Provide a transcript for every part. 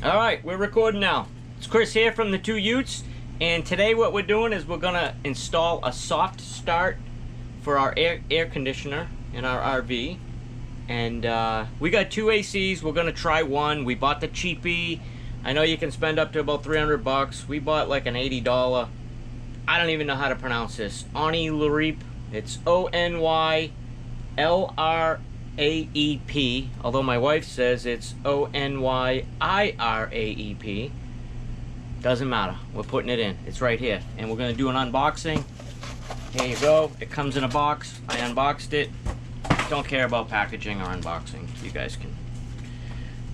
Alright, we're recording now. It's Chris here from TheTwoYutes, and today what we're doing is we're gonna install a soft start for our air conditioner in our RV. And we got two ACs. We're gonna try one. We bought the cheapie. I know you can spend up to about 300 bucks. We bought like an $80. I don't even know how to pronounce this. Onylraep. It's Onylraep, although my wife says it's Onyiraep. Doesn't matter. We're putting it in. It's right here. And we're going to do an unboxing. Here you go. It comes in a box. I unboxed it. Don't care about packaging or unboxing. You guys can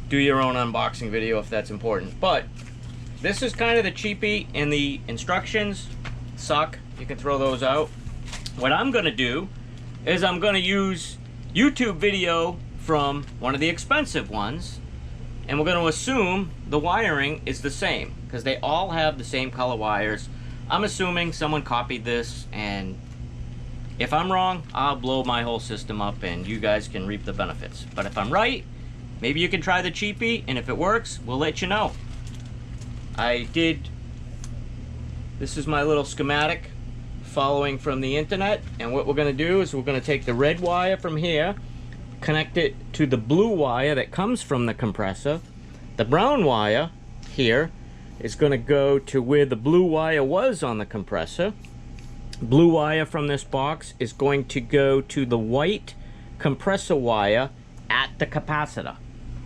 do your own unboxing video if that's important. But this is kind of the cheapie, and the instructions suck. You can throw those out. What I'm going to do is I'm going to use YouTube video from one of the expensive ones, and we're going to assume the wiring is the same because they all have the same color wires. I'm assuming someone copied this, and if I'm wrong, I'll blow my whole system up and you guys can reap the benefits. But if I'm right, maybe you can try the cheapie, and if it works, we'll let you know. This is my little schematic following from the internet, and what we're going to do is we're going to take the red wire from here, connect it to the blue wire that comes from the compressor. The brown wire here is going to go to where the blue wire was on the compressor. Blue wire from this box is going to go to the white compressor wire at the capacitor.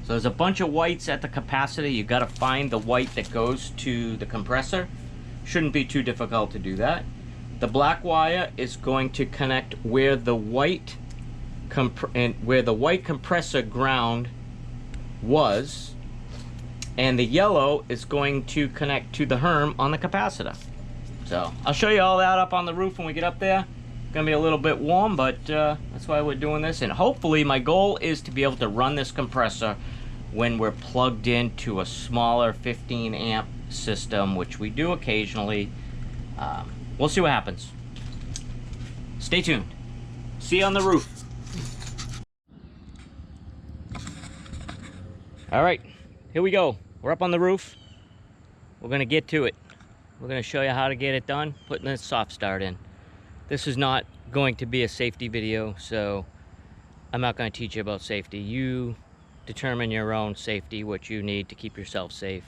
So there's a bunch of whites at the capacitor. You got to find the white that goes to the compressor. Shouldn't be too difficult to do that. The black wire is going to connect where the white compressor ground was, and the yellow is going to connect to the Herm on the capacitor. So I'll show you all that up on the roof when we get up there. It's gonna be a little bit warm, but that's why we're doing this. And hopefully my goal is to be able to run this compressor when we're plugged into a smaller 15 amp system, which we do occasionally. We'll see what happens. Stay tuned. See you on the roof. All right, here we go. We're up on the roof. We're gonna get to it. We're gonna show you how to get it done, putting this soft start in. This is not going to be a safety video, so I'm not gonna teach you about safety. You determine your own safety, what you need to keep yourself safe.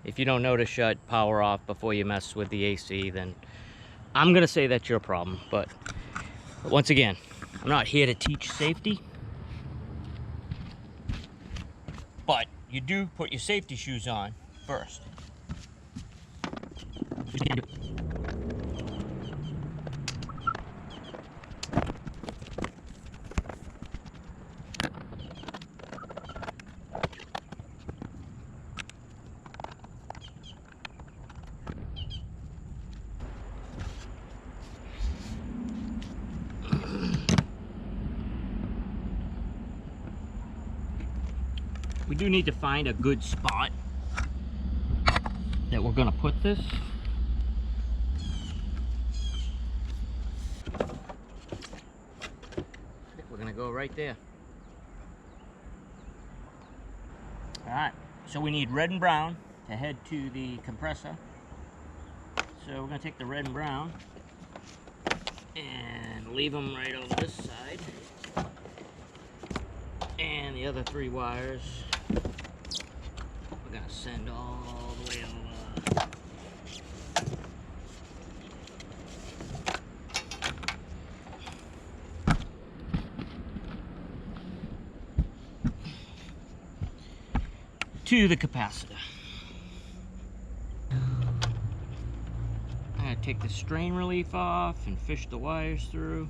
If you don't know to shut power off before you mess with the AC, then I'm gonna say that's your problem. But once again, I'm not here to teach safety, but you do put your safety shoes on first. We do need to find a good spot that we're going to put this. I think we're going to go right there. Alright, so we need red and brown to head to the compressor. So we're going to take the red and brown and leave them right over this side. And the other three wires we're gonna send all the way over to the capacitor. I'm gonna take the strain relief off and fish the wires through.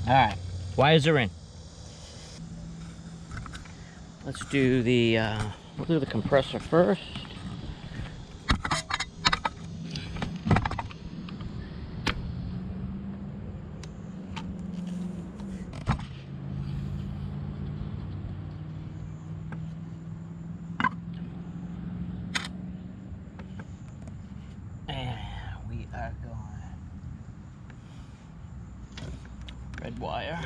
Alright, wires are in. Let's do we'll do the compressor first. And we are going wire.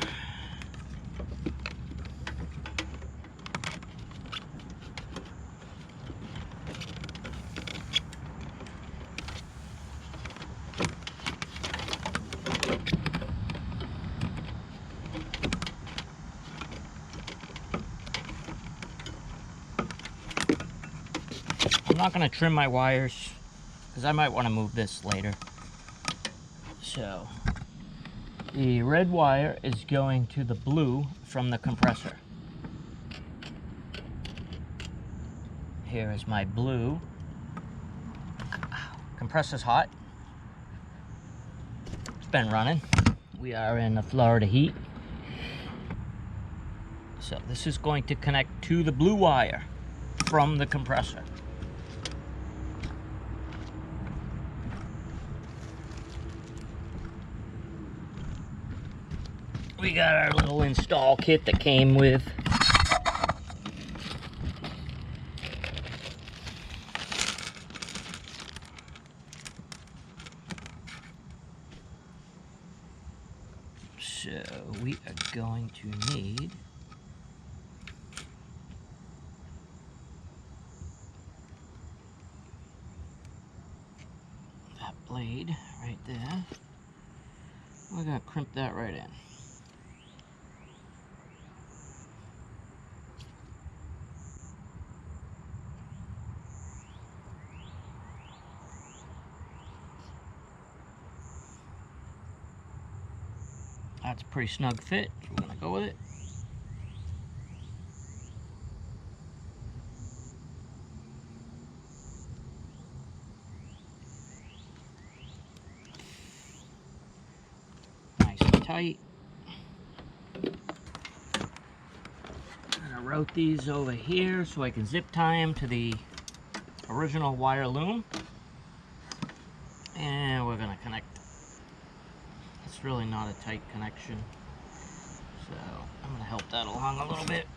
I'm not going to trim my wires because I might want to move this later. So the red wire is going to the blue from the compressor. Here is my blue. Compressor's hot. It's been running. We are in the Florida heat. So this is going to connect to the blue wire from the compressor. We got our little install kit that came with. So we are going to need that blade right there. We're going to crimp that right in. That's a pretty snug fit, so we're gonna go with it. Nice and tight. I'm gonna route these over here so I can zip tie them to the original wire loom. And we're gonna connect. It's really not a tight connection, so I'm gonna help that along a little bit.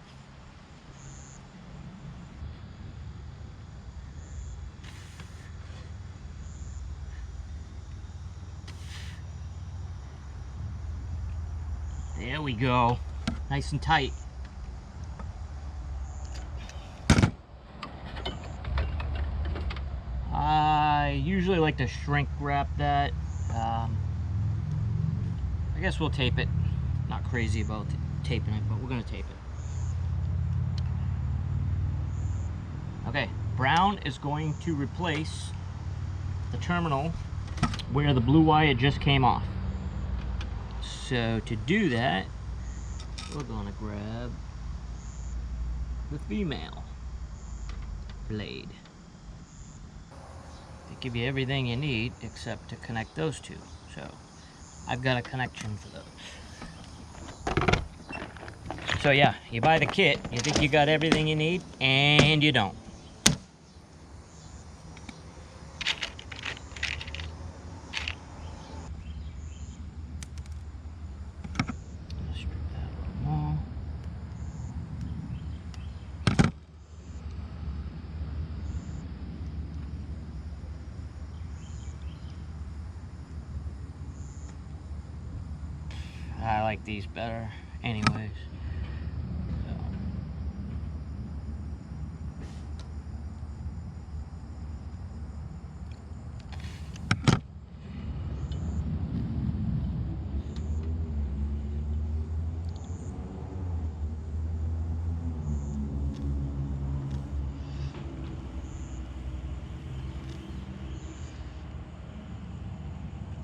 There we go, nice and tight. I usually like to shrink wrap that. I guess we'll tape it. Not crazy about taping it, but we're gonna tape it. Okay, brown is going to replace the terminal where the blue wire just came off. So to do that, we're gonna grab the female blade. They give you everything you need except to connect those two. So I've got a connection for those. So yeah, you buy the kit, you think you got everything you need, and you don't. I like these better anyways.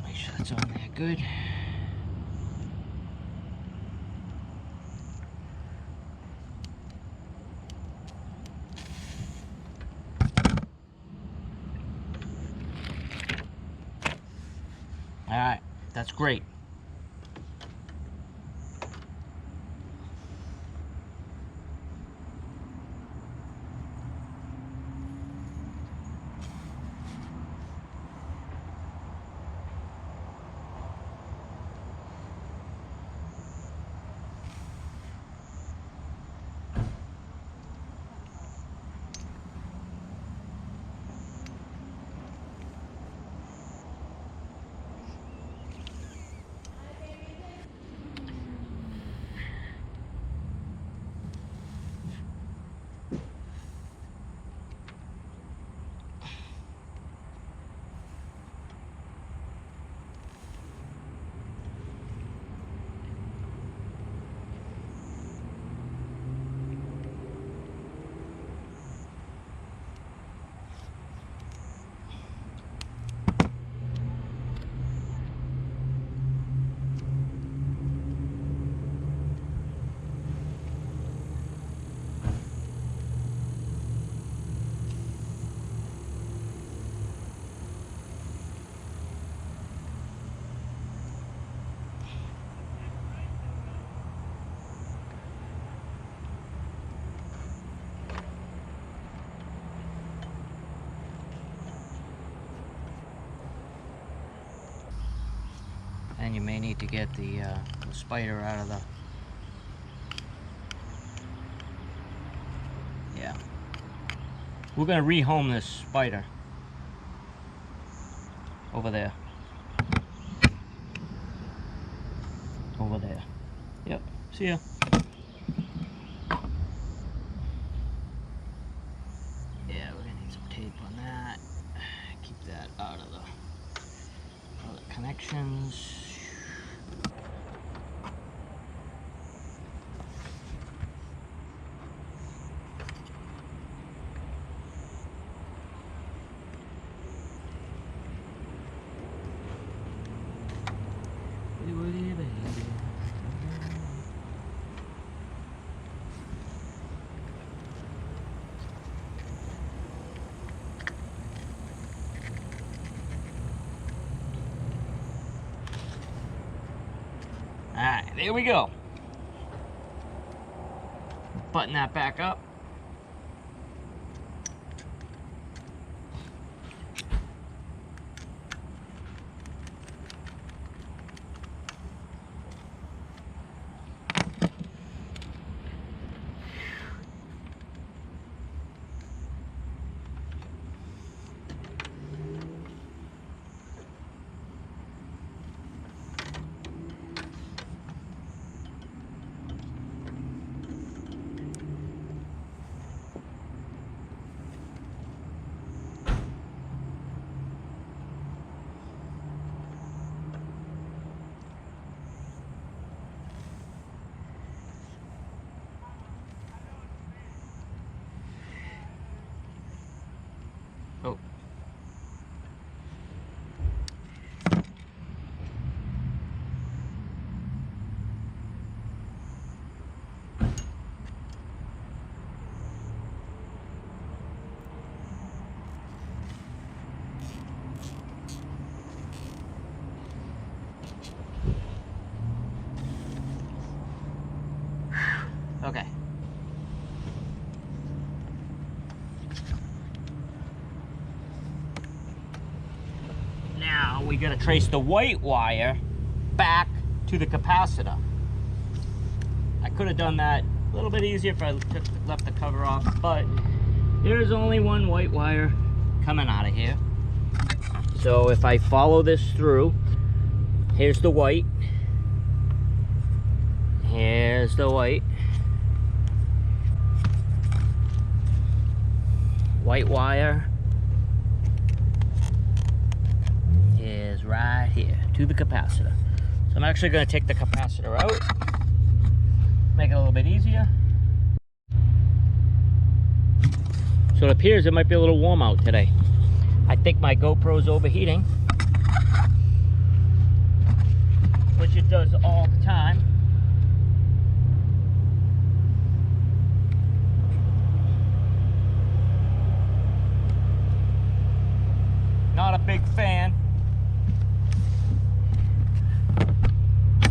Make sure that's on there good. Alright, that's great. And you may need to get the spider out of the... Yeah. We're gonna rehome this spider. Over there. Over there. Yep. See ya. Yeah, we're gonna need some tape on that. Keep that out of the connections. Alright, there we go. Button that back up. Oh. Okay. Now we gotta trace the white wire back to the capacitor. I could have done that a little bit easier if I left the cover off, but there's only one white wire coming out of here. So if I follow this through, here's the white. Here's the white. White wire is right here to the capacitor. So I'm actually going to take the capacitor out, make it a little bit easier. So it appears it might be a little warm out today. I think my GoPro's overheating, which it does all the time. Not a big fan,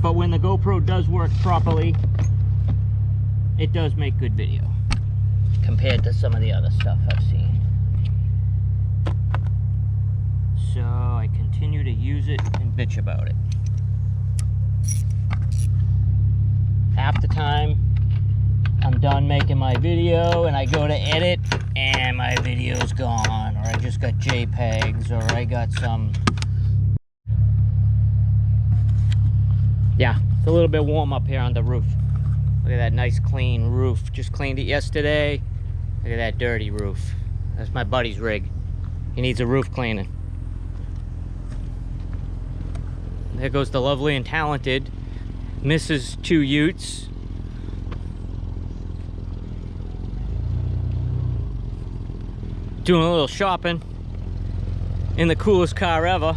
but when the GoPro does work properly, it does make good video compared to some of the other stuff I've seen. So I continue to use it and bitch about it. Half the time I'm done making my video and I go to edit and my video's gone, or I just got JPEGs, or I got some... Yeah, it's a little bit warm up here on the roof. Look at that nice clean roof. Just cleaned it yesterday. Look at that dirty roof. That's my buddy's rig. He needs a roof cleaning. There goes the lovely and talented Mrs. TheTwoYutes. Doing a little shopping in the coolest car ever.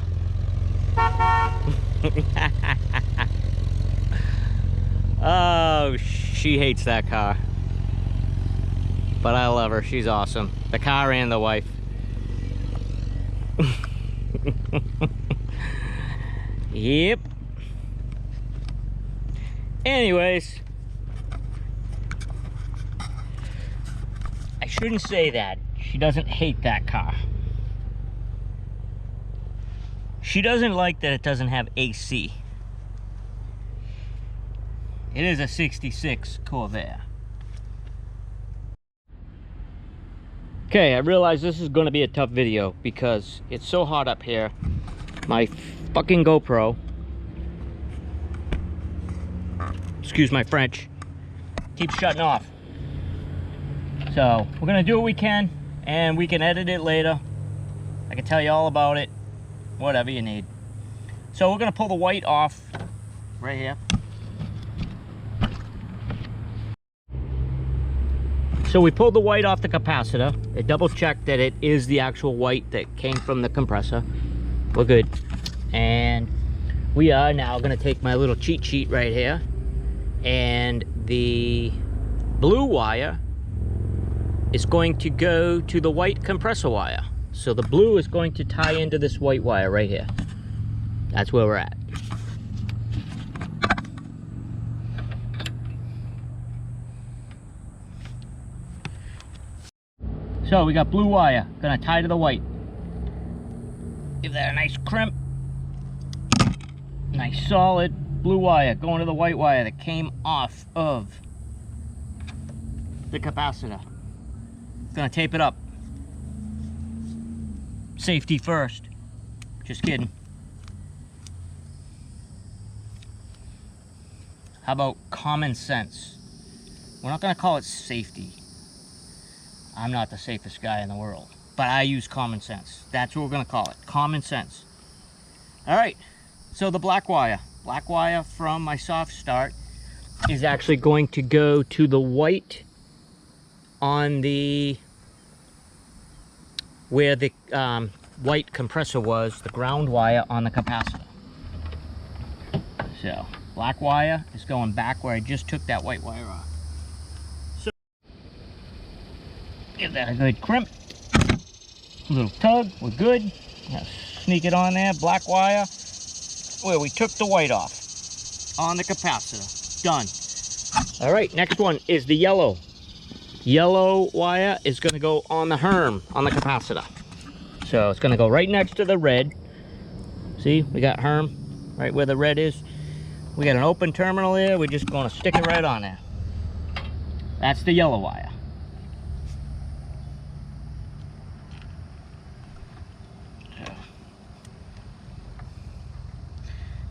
Oh, she hates that car. But I love her, she's awesome. The car and the wife. Yep. Anyways, I shouldn't say that. She doesn't hate that car. She doesn't like that it doesn't have AC. It is a 66 Corvair. Okay, I realize this is going to be a tough video because it's so hot up here. My fucking GoPro, excuse my French, keeps shutting off. So we're going to do what we can, and we can edit it later. I can tell you all about it, whatever you need. So we're going to pull the white off right here. So we pulled the white off the capacitor. It double checked that it is the actual white that came from the compressor. We're good. And we are now going to take my little cheat sheet right here, and the blue wire is going to go to the white compressor wire. So the blue is going to tie into this white wire right here. That's where we're at. So we got blue wire, gonna tie to the white. Give that a nice crimp. Nice solid blue wire going to the white wire that came off of the capacitor. Gonna tape it up. Safety first. Just kidding. How about common sense? We're not gonna call it safety. I'm not the safest guy in the world, but I use common sense. That's what we're gonna call it, common sense. All right, so the black wire from my Soft Start is actually going to go to the white on the, where the white compressor was, the ground wire on the capacitor. So, black wire is going back where I just took that white wire off. So, give that a good crimp. A little tug, we're good. Now sneak it on there, black wire, where we took the white off on the capacitor. Done. All right, next one is the yellow. Yellow wire is gonna go on the Herm, on the capacitor. So it's gonna go right next to the red. See, we got Herm right where the red is. We got an open terminal there, we're just gonna stick it right on there. That's the yellow wire.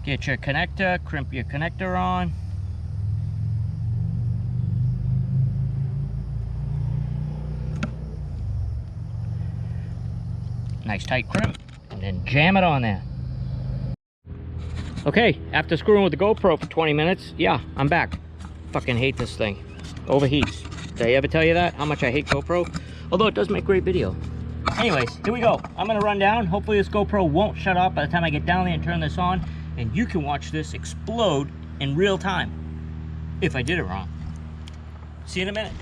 Get your connector, crimp your connector on. Nice tight crimp, and then jam it on there. Okay, after screwing with the GoPro for 20 minutes, yeah, I'm back. Fucking hate this thing. Overheats. Did I ever tell you that? How much I hate GoPro? Although it does make great video. Anyways, here we go. I'm gonna run down. Hopefully this GoPro won't shut off by the time I get down there and turn this on, and you can watch this explode in real time. If I did it wrong. See you in a minute.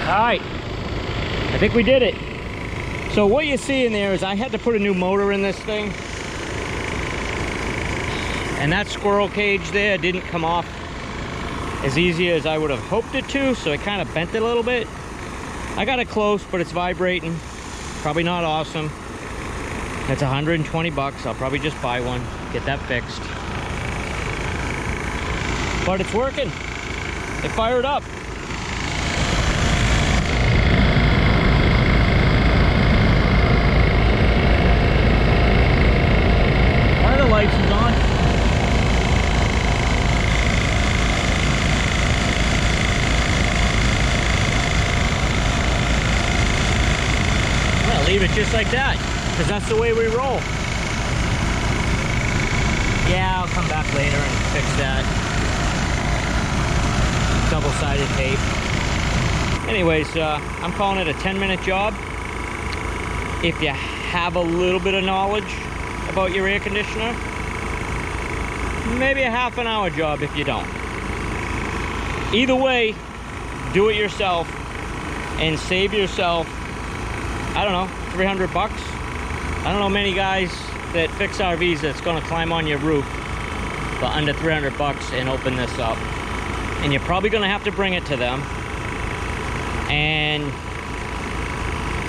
Alright, I think we did it. So what you see in there is I had to put a new motor in this thing. And that squirrel cage there didn't come off as easy as I would have hoped it to, so it kind of bent it a little bit. I got it close, but it's vibrating. Probably not awesome. It's 120 bucks. I'll probably just buy one, get that fixed. But it's working. It fired up. Lights is on. I'm gonna leave it just like that, because that's the way we roll. Yeah, I'll come back later and fix that. Double-sided tape. Anyways, I'm calling it a 10-minute job. If you have a little bit of knowledge about your air conditioner, maybe a half an hour job if you don't. Either way, do it yourself and save yourself I don't know, 300 bucks. I don't know many guys that fix RVs that's gonna climb on your roof for under 300 bucks and open this up. And you're probably gonna have to bring it to them. And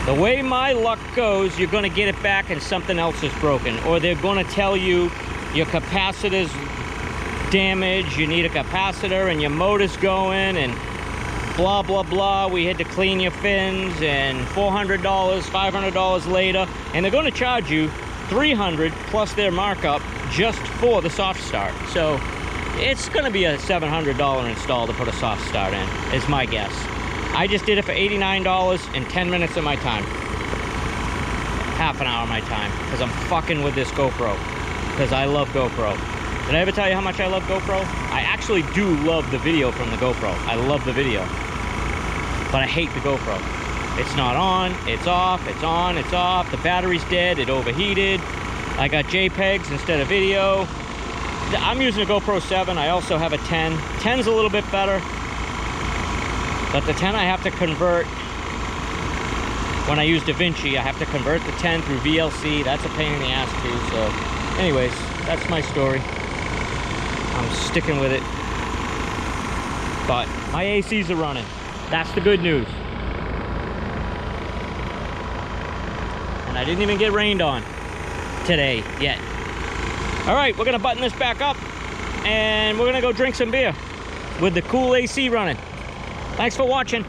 the way my luck goes, you're gonna get it back and something else is broken. Or they're gonna tell you your capacitor's damaged, you need a capacitor and your motor's going and blah, blah, blah. We had to clean your fins and $400, $500 later. And they're gonna charge you $300 plus their markup just for the soft start. So it's gonna be a $700 install to put a soft start in, is my guess. I just did it for $89 in 10 minutes of my time. Half an hour of my time, because I'm fucking with this GoPro. Because I love GoPro. Did I ever tell you how much I love GoPro? I actually do love the video from the GoPro. I love the video. But I hate the GoPro. It's not on, it's off, it's on, it's off. The battery's dead, it overheated. I got JPEGs instead of video. I'm using a GoPro 7. I also have a 10. 10's a little bit better. But the 10 I have to convert. When I use DaVinci, I have to convert the 10 through VLC. That's a pain in the ass too. So anyways, that's my story. I'm sticking with it. But my ACs are running. That's the good news. And I didn't even get rained on today yet. All right, we're gonna button this back up and we're gonna go drink some beer with the cool AC running. Thanks for watching.